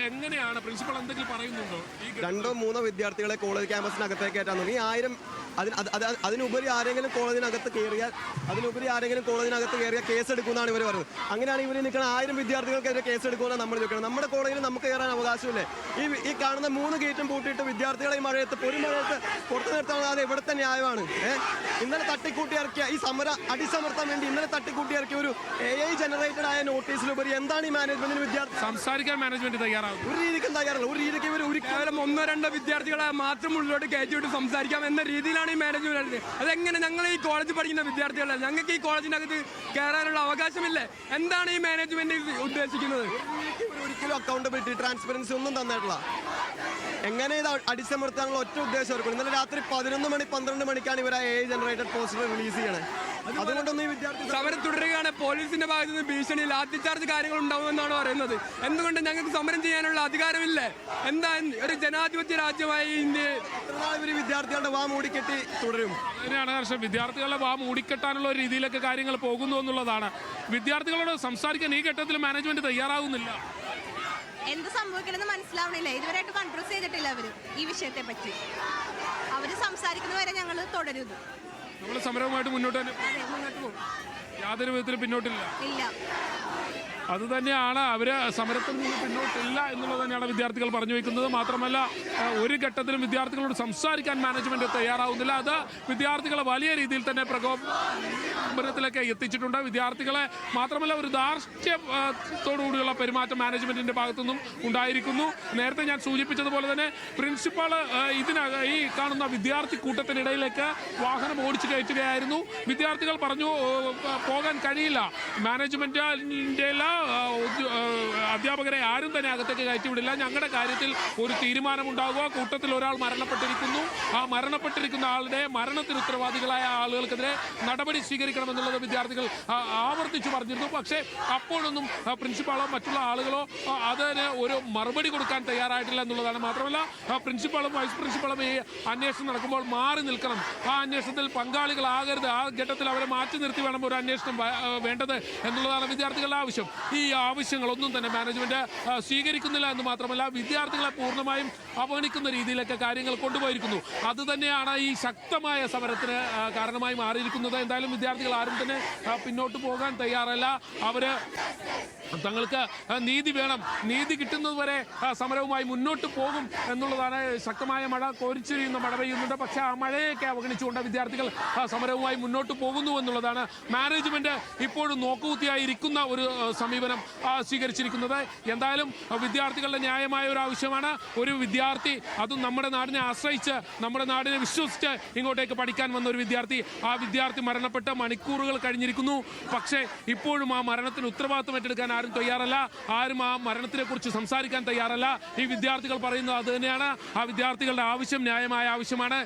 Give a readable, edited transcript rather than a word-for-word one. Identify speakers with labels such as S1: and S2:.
S1: എങ്ങനെയാണ് പ്രിൻസിപ്പൽ എന്തെങ്കിലും പറയുന്നുണ്ടോ?
S2: രണ്ടോ മൂന്നോ വിദ്യാർത്ഥികളെ കോളേജ് ക്യാമ്പസിനകത്തേക്ക് കയറ്റാൻ തുടങ്ങി. 1000 അതിനുപരി ആരെങ്കിലും കോളേജിനകത്ത് കയറിയാൽ കേസെടുക്കുമെന്നാണ് ഇവർ പറയുന്നത്. അങ്ങനെയാണ് ഇവർ നിൽക്കുന്ന 1000 വിദ്യാർത്ഥികൾക്കെതിരെ കേസെടുക്കുമെന്നാണ് നമ്മൾ ചോദിക്കണം. നമ്മുടെ കോളേജിൽ നമുക്ക് കയറാൻ അവകാശമില്ലേ? ഈ കാണുന്ന 3 ഗേറ്റും പൂട്ടിയിട്ട് വിദ്യാർത്ഥികളെ ഈ മഴയത്ത് പുറത്തു നിർത്താൻ അത് എവിടുത്തെ ന്യായമാണ്? ഇന്നലെ തട്ടിക്കൂട്ടി ഇറക്കിയ ഈ അടിച്ചമർത്താൻ വേണ്ടി ഇന്നലെ തട്ടിക്കൂട്ടി ഇറക്കിയ ഒരു AI ജനറേറ്റഡ് ആയ നോട്ടീസിലുപരി എന്താണ് ഈ മാനേജ്മെന്റിന് വിദ്യാർത്ഥി
S1: സംസാരിക്കാൻ മാനേജ്മെന്റ് തയ്യാറാവും?
S2: ഒരു രീതിക്കും തയ്യാറല്ല. ഒരു രീതിക്ക് ഇവർ
S3: കേവലം 1-2 വിദ്യാർത്ഥികളെ മാത്രം ഉള്ളിലോട്ട് കയറ്റിവിട്ട് സംസാരിക്കാം എന്ന രീതിയിലാണ് ഈ മാനേജ്മെന്റ്. അതെങ്ങനെ? ഞങ്ങൾ ഈ കോളേജിൽ പഠിക്കുന്ന വിദ്യാർത്ഥികളല്ല, ഞങ്ങൾക്ക് ഈ കോളേജിനകത്ത് കയറാനുള്ള അവകാശമില്ലേ? എന്താണ് ഈ മാനേജ്മെന്റ് ഉദ്ദേശിക്കുന്നത്?
S2: ഒരിക്കലും അക്കൗണ്ടബിലിറ്റി, ട്രാൻസ്പെറൻസി ഒന്നും തന്നിട്ടില്ല. എങ്ങനെ ഇത് അടിച്ചമർത്താനുള്ള ഒറ്റ ഉദ്ദേശം. ഇന്നലെ രാത്രി 11 മണി 12 മണിക്കാണ് ഇവർ AI ജനറേറ്റഡ് പോസ്റ്റർ റിലീസ് ചെയ്യണേ. അതുകൊണ്ടൊന്നും ഈ വിദ്യാർത്ഥി
S3: സമരം തുടരുകയാണ്. പോലീസിന്റെ ഭാഗത്ത് നിന്ന് ഭീഷണി, ലാത്തിച്ചാർജ് കാര്യങ്ങൾ ഉണ്ടാവുമെന്നാണ് പറയുന്നത്. എന്തുകൊണ്ട് ഞങ്ങൾക്ക് സമരം ചെയ്യാനുള്ള അധികാരമില്ലേ? എന്താ ഒരു ജനാധിപത്യ രാജ്യമായി ഇന്ത്യ
S2: ഇവർ വിദ്യാർത്ഥികളുടെ വാ മൂടിക്കെട്ടി തുടരും?
S1: അങ്ങനെയാണ് ഹർഷം, വിദ്യാർത്ഥികളെ വാ മൂടിക്കെട്ടാനുള്ള ഒരു രീതിയിലൊക്കെ കാര്യങ്ങൾ പോകുന്നു എന്നുള്ളതാണ്. വിദ്യാർത്ഥികളോട് സംസാരിക്കാൻ ഈ ഘട്ടത്തിൽ മാനേജ്മെന്റ് തയ്യാറാവുന്നില്ല.
S4: എന്ത് സംഭവിക്കണമെന്ന് മനസ്സിലാവണില്ല. ഇതുവരെയായിട്ട് കൺട്രോൾ ചെയ്തിട്ടില്ല അവര് ഈ വിഷയത്തെ പറ്റി. അവര് സംസാരിക്കുന്നവരെ ഞങ്ങൾ തുടരുന്നു.
S1: നമ്മൾ സമരവുമായിട്ട് മുന്നോട്ട്
S4: പോകും.
S1: യാതൊരു വിധത്തിലും പിന്നോട്ടില്ല.
S4: ഇല്ല.
S1: അതുതന്നെയാണ് അവർ സമരത്തിൽ നിന്ന് പിന്നോട്ടില്ല എന്നുള്ളത് തന്നെയാണ് വിദ്യാർത്ഥികൾ പറഞ്ഞു വയ്ക്കുന്നത്. മാത്രമല്ല, ഒരു ഘട്ടത്തിലും വിദ്യാർത്ഥികളോട് സംസാരിക്കാൻ മാനേജ്മെന്റ് തയ്യാറാവുന്നില്ല. അത് വിദ്യാർത്ഥികളെ വലിയ രീതിയിൽ തന്നെ പ്രകോപനത്തിലേക്ക് എത്തിച്ചിട്ടുണ്ട്. വിദ്യാർത്ഥികളെ മാത്രമല്ല, ഒരു ധാർഷ്ട്യത്തോടുകൂടിയുള്ള പെരുമാറ്റം മാനേജ്മെന്റിന്റെ ഭാഗത്തുനിന്നും ഉണ്ടായിരിക്കുന്നു. നേരത്തെ ഞാൻ സൂചിപ്പിച്ചതുപോലെ തന്നെ പ്രിൻസിപ്പാൾ ഈ കാണുന്ന വിദ്യാർത്ഥി കൂട്ടത്തിനിടയിലേക്ക് വാഹനം ഓടിച്ചു കയറ്റുകയായിരുന്നു. വിദ്യാർത്ഥികൾ പറഞ്ഞു പോകാൻ കഴിയില്ല, മാനേജ്മെന്റിന്റെ അധ്യാപകരെ ആരും തന്നെ അകത്തേക്ക് കയറ്റിവിടില്ല, ഞങ്ങളുടെ കാര്യത്തിൽ ഒരു തീരുമാനമുണ്ടാകുക. കൂട്ടത്തിൽ ഒരാൾ മരണപ്പെട്ടിരിക്കുന്നു, ആ മരണപ്പെട്ടിരിക്കുന്ന ആളുടെ മരണത്തിന് ഉത്തരവാദികളായ ആളുകൾക്കെതിരെ നടപടി സ്വീകരിക്കണമെന്നുള്ളത് വിദ്യാർത്ഥികൾ ആവർത്തിച്ചു പറഞ്ഞിരുന്നു. പക്ഷേ അപ്പോഴൊന്നും പ്രിൻസിപ്പാളോ മറ്റുള്ള ആളുകളോ അതിന് ഒരു മറുപടി കൊടുക്കാൻ തയ്യാറായിട്ടില്ല എന്നുള്ളതാണ്. മാത്രമല്ല, പ്രിൻസിപ്പാളും വൈസ് പ്രിൻസിപ്പാളും ഈ അന്വേഷണം നടക്കുമ്പോൾ മാറി നിൽക്കണം, ആ അന്വേഷണത്തിൽ പങ്കാളികളാകരുത്, ആ ഘട്ടത്തിൽ അവരെ മാറ്റി നിർത്തി വേണം ഒരു അന്വേഷണം വേണ്ടത് എന്നുള്ളതാണ് വിദ്യാർത്ഥികളുടെ ആവശ്യം. ഈ ആവശ്യങ്ങളൊന്നും തന്നെ മാനേജ്മെന്റ് സ്വീകരിക്കുന്നില്ല എന്ന് മാത്രമല്ല, വിദ്യാർത്ഥികളെ പൂർണ്ണമായും അവഗണിക്കുന്ന രീതിയിലൊക്കെ കാര്യങ്ങൾ കൊണ്ടുപോയിരിക്കുന്നു. അതുതന്നെയാണ് ഈ ശക്തമായ സമരത്തിന് കാരണമായി മാറിയിരിക്കുന്നത്. എന്തായാലും വിദ്യാർത്ഥികൾ ആരും തന്നെ പിന്നോട്ട് പോകാൻ തയ്യാറല്ല. അവര് തങ്ങൾക്ക് നീതി വേണം, നീതി കിട്ടുന്നതുവരെ സമരവുമായി മുന്നോട്ട് പോകും എന്നുള്ളതാണ്. ശക്തമായ മഴ, കോരിച്ചൊരിയുന്ന മഴ പെയ്യുന്നുണ്ട്. പക്ഷേ ആ മഴയൊക്കെ അവഗണിച്ചുകൊണ്ട് വിദ്യാർത്ഥികൾ സമരവുമായി മുന്നോട്ട് പോകുന്നു എന്നുള്ളതാണ് മാനേജ്മെന്റ് ഇപ്പോഴും നോക്കുകുത്തിയായിരിക്കുന്ന ഒരു സമീപനം സ്വീകരിച്ചിരിക്കുന്നത്. എന്തായാലും വിദ്യാർത്ഥികളുടെ ന്യായമായ ഒരു ആവശ്യമാണ്. ഒരു വിദ്യാർത്ഥി, അതും നമ്മുടെ നാടിനെ ആശ്രയിച്ച്, നമ്മുടെ നാടിനെ വിശ്വസിച്ച് ഇങ്ങോട്ടേക്ക് പഠിക്കാൻ വന്ന ഒരു വിദ്യാർത്ഥി, ആ വിദ്യാർത്ഥി മരണപ്പെട്ട് മണിക്കൂറുകൾ കഴിഞ്ഞിരിക്കുന്നു. പക്ഷേ ഇപ്പോഴും ആ മരണത്തിന് ഉത്തരവാദിത്വം ഏറ്റെടുക്കാൻ ആരും തയ്യാറല്ല, ആരും ആ മരണത്തിനെ കുറിച്ച് സംസാരിക്കാൻ തയ്യാറല്ല. ഈ വിദ്യാർത്ഥികൾ പറയുന്നത് അത് തന്നെയാണ്. ആ വിദ്യാർത്ഥികളുടെ ആവശ്യം ന്യായമായ ആവശ്യമാണ്.